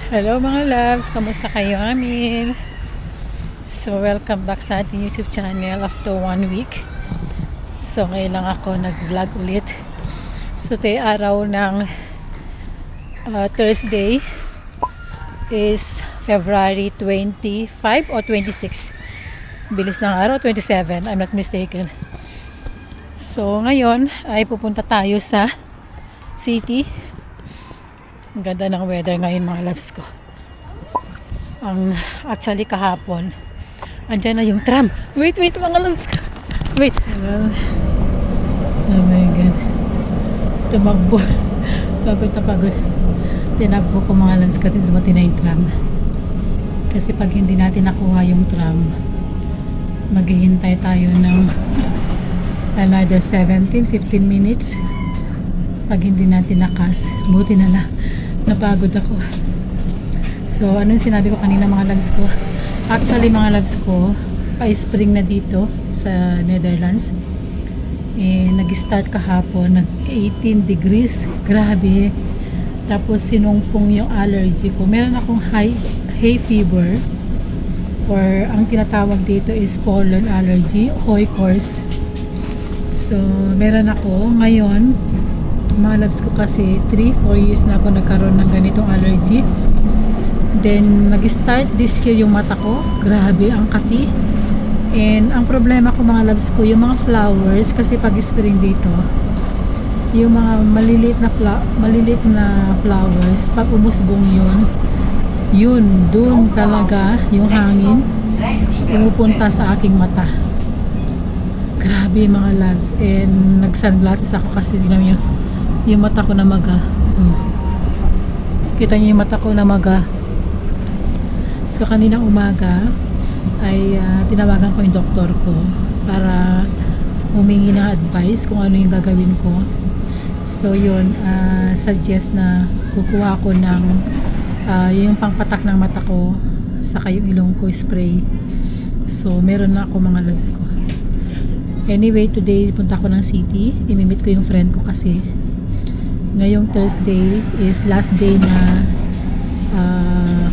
Hello mga loves, kamusta kayo amin? So welcome back sa ating YouTube channel after 1 week. So ngayon lang ako nag-vlog ulit. So tayo araw ng Thursday is February 25 or 26. Bilis ng araw, 27, I'm not mistaken. So ngayon ay pupunta tayo sa city. Ang ganda ng weather ngayon mga loves ko. Actually kahapon, andyan na yung tram. Wait mga loves ko. Wait. Oh my God. Tumakbo. Pagod na pagod. Tinakbo ko mga loves ko. Dumating na yung tram. Kasi pag hindi natin nakuha yung tram, maghihintay tayo ng another 17-15 minutes. Pag hindi natin nakas, buti na lang. Napagod ako. So, anong sinabi ko kanina mga loves ko? Actually, mga loves ko, pa-spring na dito sa Netherlands. Nag-start kahapon, nag-18 degrees. Grabe. Tapos, sinumpong yung allergy ko. Meron akong hay fever. Or, ang tinatawag dito is pollen allergy, Hooikoorts. So, meron ako. Ngayon, mga loves ko kasi 3-4 years na ako nagkaroon ng ganitong allergy. Then nag-start this year yung mata ko, grabe ang kati. And ang problema ko mga loves ko, yung mga flowers, kasi pag spring dito, yung mga maliliit na flowers, pag umusbong yun dun talaga yung hangin pumupunta sa aking mata. Grabe mga loves. And nag-sunglasses ako kasi yung mata ko na maga. Kita niyo yung mata ko na maga. So kaninang umaga ay tinawagan ko yung doktor ko para humingi ng advice kung ano yung gagawin ko. So yun, suggest na kukuha ko ng yung pangpatak ng mata ko saka yung ilong ko spray. So meron na ako mga loves ko. Anyway, today punta ko ng city. Imimit ko yung friend ko kasi ngayong Thursday is last day na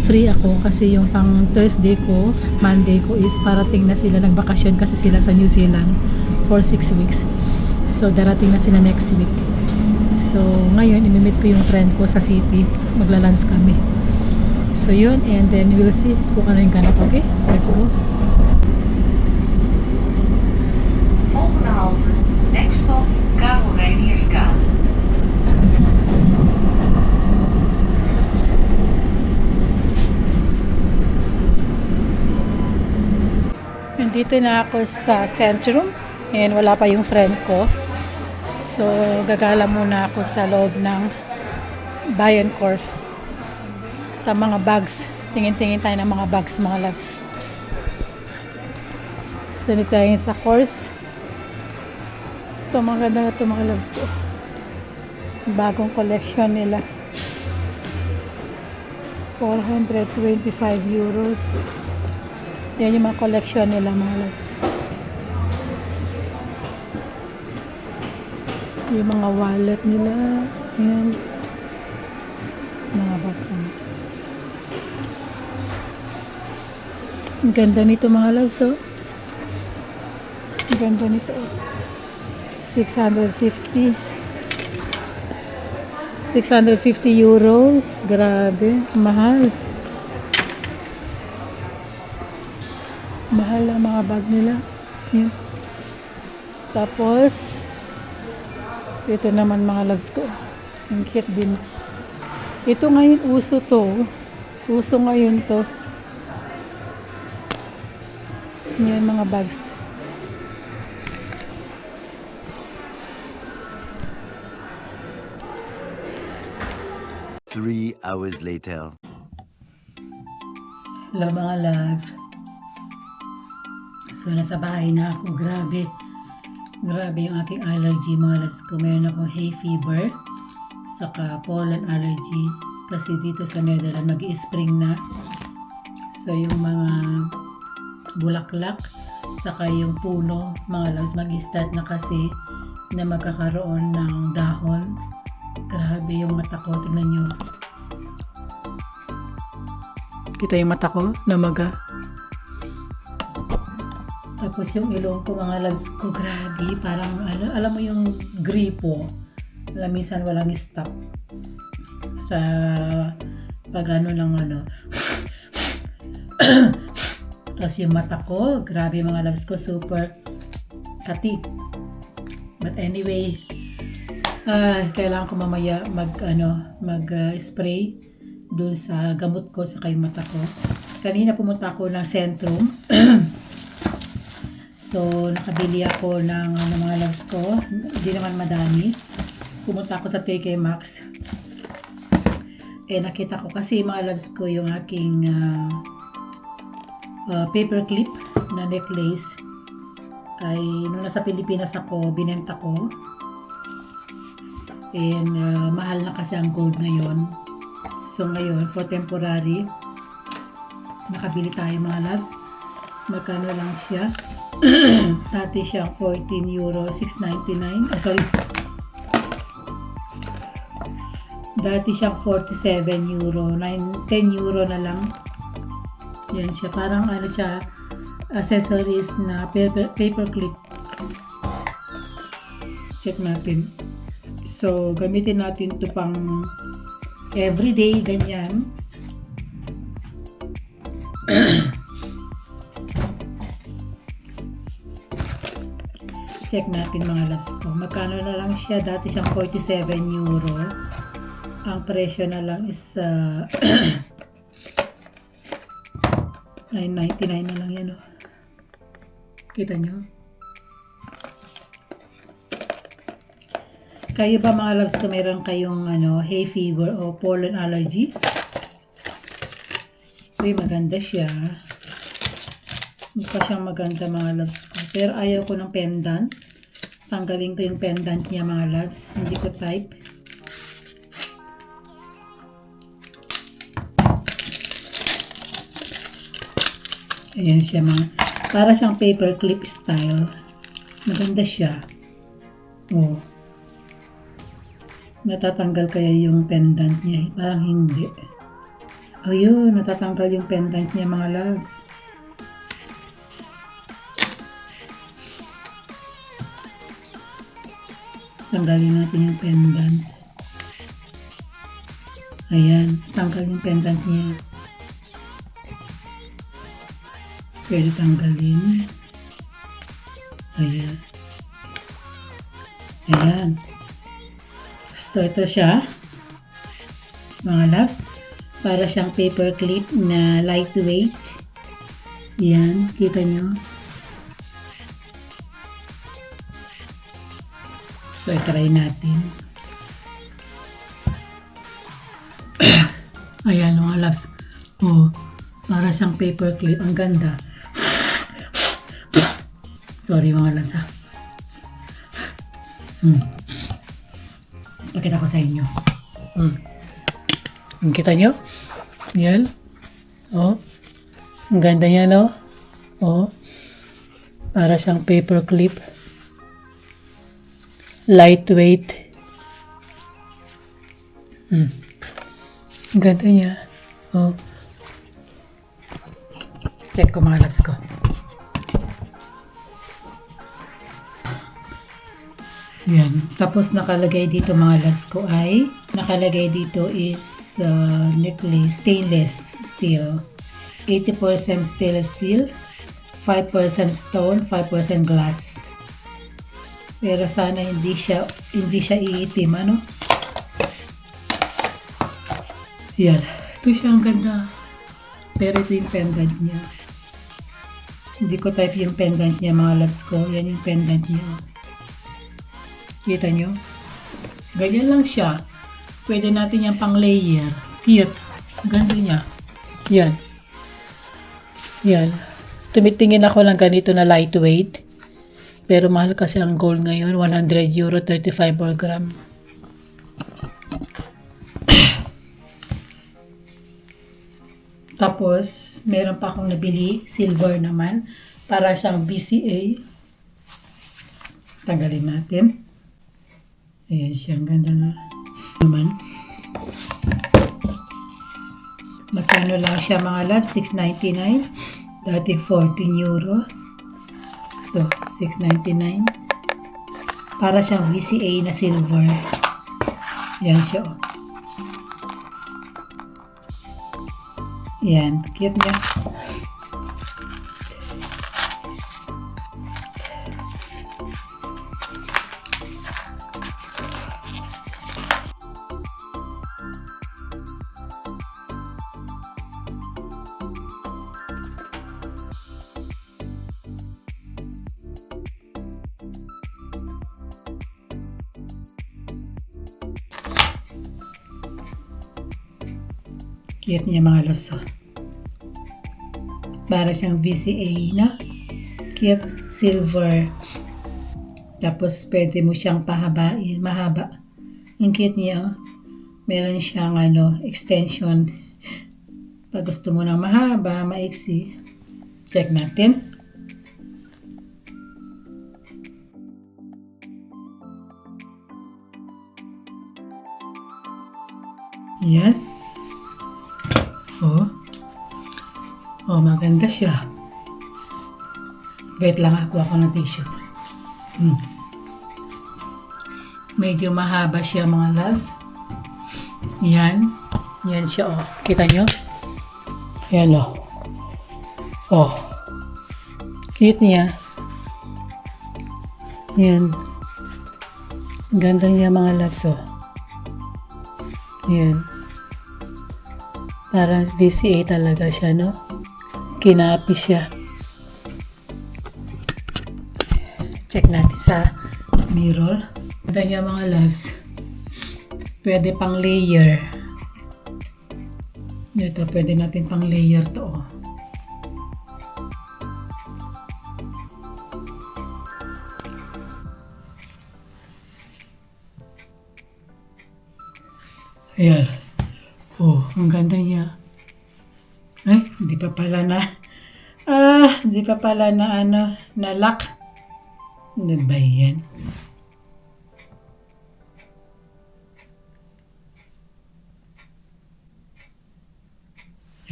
free ako kasi yung pang Thursday ko, Monday ko is parating na sila ng bakasyon kasi sila sa New Zealand for 6 weeks. So darating na sila next week. So ngayon imimit ko yung friend ko sa city, magla-lunch kami. So yun, and then we'll see kung ano yung ganap. Okay, let's go. Volgende halte, next stop, Karel Reinerskade. Nandito na ako sa Centrum and wala pa yung friend ko. So, gagala muna ako sa loob ng Bijenkorf sa mga bags. Tingin-tingin tayo ng mga bags, mga loves. So, dito tayo sa course. Ito mga ganda na ito mga loves ko. Bagong collection nila. 425 euros. Yan yung mga collection nila mga loves. Yung mga wallet nila. Yan. Mga bata. Ang ganda nito mga loves. Oh. Ang ganda nito. 650 euros. Grabe. Mahal. Mahal ang mga bag nila. Yan. Tapos, ito naman mga loves ko. Ang cute din. Ito ngayon uso to. Uso ngayon to. Yan mga bags. Three hours later. Hello mga loves. So nasa bahay na ako. Grabe. Grabe yung aking allergy mga loves ko. Meron ako hay fever. Saka pollen allergy. Kasi dito sa Netherlands mag-i-spring na. So yung mga bulaklak. Saka yung puno. Mga loves mag-i-start na kasi na magkakaroon ng dahon. Grabe yung mata ko. Tingnan nyo. Kita yung mata ko, namaga. Tapos yung ilong ko, mga loves ko, grabe. Parang, alam mo yung gripo. Alam, minsan walang stop. Sa pag Tapos yung mata ko, grabe mga loves ko, super kati. But anyway, kailangan ko mamaya mag-spray dun sa gamot ko sa yung mata ko. Kanina pumunta ako ng Centrum. So, nakabili ako ng mga loves ko. Hindi naman madami. Pumunta ako sa TK Maxx. Nakita ko kasi mga loves ko yung aking paperclip na necklace. Ay, nung nasa Pilipinas ako, binenta ko. Mahal na kasi ang gold ngayon. So, ngayon, for temporary, nakabili tayo mga loves. Magkano lang siya? Dati siya 14 euro, 6.99. Dati siya 47 euro, 10 euro na lang. Yan siya. Parang siya, accessories na paperclip. Check natin. So, gamitin natin ito pang everyday, ganyan. Check natin mga loves ko. Magkano na lang siya? Dati siyang 47 euro. Ang presyo na lang is 9.99 na lang yan. Kita nyo? Kayo ba mga loves ko, meron kayong hay fever o pollen allergy? Uy, maganda siya. Mukha siyang maganda mga loves ko. Pero ayaw ko ng pendant. Tanggalin ko yung pendant niya mga loves. Hindi ko type. Ayan siya mga. Para siyang paperclip style. Maganda siya. Oh. Natatanggal kaya yung pendant niya? Parang hindi. Ayun, natatanggal yung pendant niya mga loves. Tanggalin natin yung pendant. Ayan, tanggal yung pendant niya. Pwede tanggalin. Ayan. Ayan. So, ito siya. Mga loves. Para siyang paperclip na lightweight. Ayan. Kita nyo. So, try natin. Ayan mga loves. Oh, para siyang paperclip. Ang ganda. Sorry mga loves ha. Pakita ko sa inyo. Kita nyo? Yan. Oh. Ang ganda niya, no? Oh. Para siyang paperclip. Lightweight. Ang ganda niya. Oh. Check ko mga loves ko. Yan. Tapos nakalagay dito mga loves ko ay nakalagay dito is necklace stainless steel. 80% stainless steel, 5% stone, 5% glass. Pero sana hindi siya iitim, ano? Yan. Ito siya, ang ganda. Pero ito yung pendant niya. Hindi ko type yung pendant niya, mga loves ko. Yan yung pendant niya. Kita nyo? Ganyan lang siya. Pwede natin yung pang layer. Cute. Ganda niya. Yan. Yan. Tumitingin ako lang ganito na lightweight. Pero mahal kasi ang gold ngayon, 100 euro, 35 per gram. Tapos, meron pa akong nabili, silver naman, para siyang BCA. Tanggalin natin. Ayan siya, ang ganda na naman. Ano lang siya mga loves, 6.99. Dati 14 euro. Ito, 6.99. Para siyang VCA na silver. Yan siya. Oh. Yan, cute niya. Cute niya mga loves. Oh. Para siyang VCA na cute silver. Tapos pwede mo siyang pahabain, mahaba. Ang cute niya. Oh. Meron siyang extension. Pag gusto mo ng mahaba, maiksi. Check natin. Yan. Oh, maganda siya. Wait lang, ako ng tissue. Medyo mahaba siya mga loves. Yan. Yan siya, oh. Kita nyo? Yan, oh. Oh. Cute niya. Yan. Ganda niya mga loves, oh. Yan. Parang VCA talaga siya, no? Kinapi siya. Check natin sa mirror. Ganda niya mga loves. Pwede pang layer. Ito, pwede natin pang layer to. Oh. Ayan. Oh, ang ganda niya. Ay, hindi pa pala na na lock. Ano ba yan?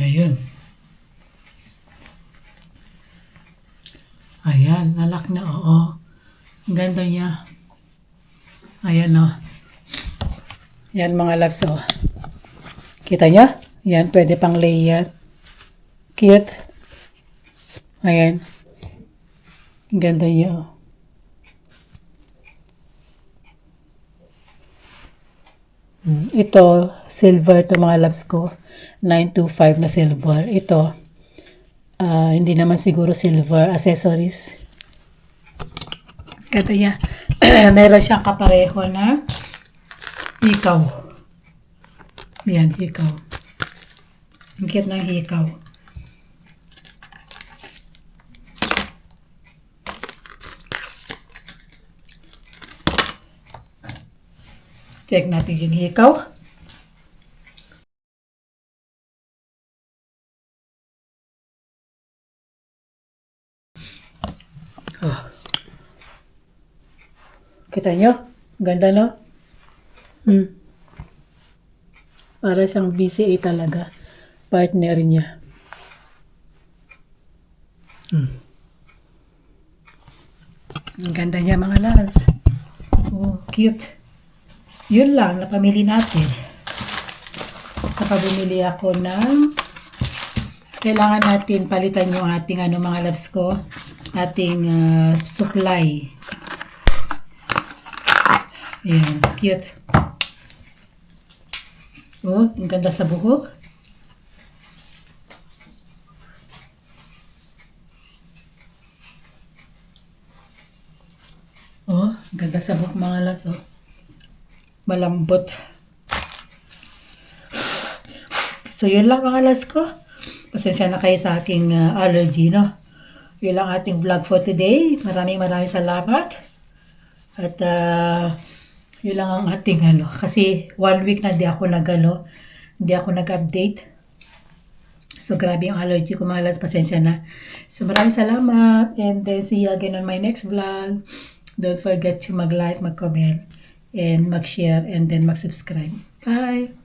Ayun. Ayan, nalock na, oo. Ang ganda niya. Ayan, oh. Yan mga loves, oh. Kita nyo? Yan, pwede pang layer. Cute. Ayan. Ganda niya, oh. Ito, silver to mga loves ko. 925 na silver. Ito, hindi naman siguro silver. Accessories. Ganda niya. Meron siyang kapareho na hikaw. Yan, hikaw. Ang cute ng hikaw. Check natin yung hikaw. Oh. Kita nyo? Ganda, no? Para siyang VCA talaga. Partner niya. Ang ganda niya mga loves. Oh, cute. Yun lang, napamili natin. Saka bumili ako ng kailangan natin palitan yung ating mga loves ko. Ating suklay. Ayan, cute. Oh, ang ganda sa buhok. Oh, ang ganda sa buhok mga loves, oh. Malambot. So, yun lang mga loves ko. Pasensya na kayo sa aking allergy, no? Yun lang ating vlog for today. Maraming salamat. At, yun lang ang ating kasi 1 week na di ako nag-update. So, grabe yung allergy ko mga loves. Pasensya na. So, maraming salamat. And then, see you again on my next vlog. Don't forget to mag-like, mag-comment, and mag-share, and then mag-subscribe. Bye!